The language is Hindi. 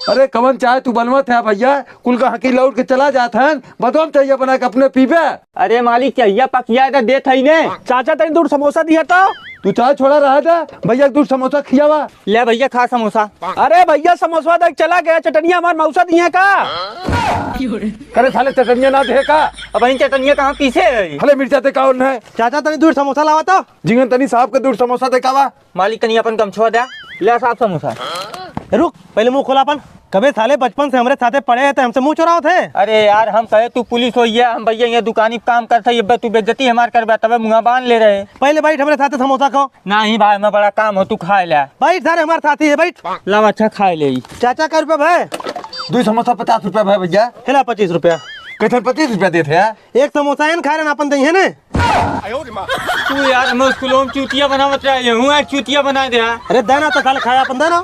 अरे कवन चाहे तू बनवत है भैया, कुल का हकी लौट के चला जात है, बदम चाहिए बना के अपने पीबे। अरे मालिक चाहिए पकिया तो दे थई ने। चाचा तेरी दूर समोसा दिया तो तू चाय छोड़ा रहा था भैया, तू समोसा खियावा। ले भैया खा समोसा। अरे भैया समोसा तक चला गया, चटनिया हमार मौसा दिए का। करे साले चटनिया ना दे का। अब इन चटनिया कहाँ पीछे है? हले मिर्चा ते कौन है? चाचा तेरी दूर समोसा लावा तो। जिंगन तनी साहब के दूर समोसा ते कावा। मालिक तनी अपन गमछवा दे। ले साहब समोसा। रुक पहले मुंह खोला अपन। कबे साले बचपन से हमारे साथे पढ़े हैं तो हमसे मुंह चुराओ थे। अरे यार हम कहे तू पुलिस हो है, हम भैया यहाँ दुकानी पे काम करता है, तू बेइज्जती हमार कर तब मुँह बांध ले रहे। पहले बैठ हमारे साथे समोसा खाओ। नहीं भाई मैं बड़ा काम हो, तू खाए ले। बैठ सारे हमारे साथी है बैठ। लाओ अच्छा खाए ले। चाचा का रुपया भाई? दो समोसा 50 रुपया भाई भैया। हिला 25 रुपया। कैसे 25 रुपया देते हैं? एक समोसा है खा रहे अपन दही है ना। तू यार मैं स्कूलों में चूतिया बनावत रहा हूँ, चूतिया बना दे। अरे दाना तो साले खाया अपन दाना।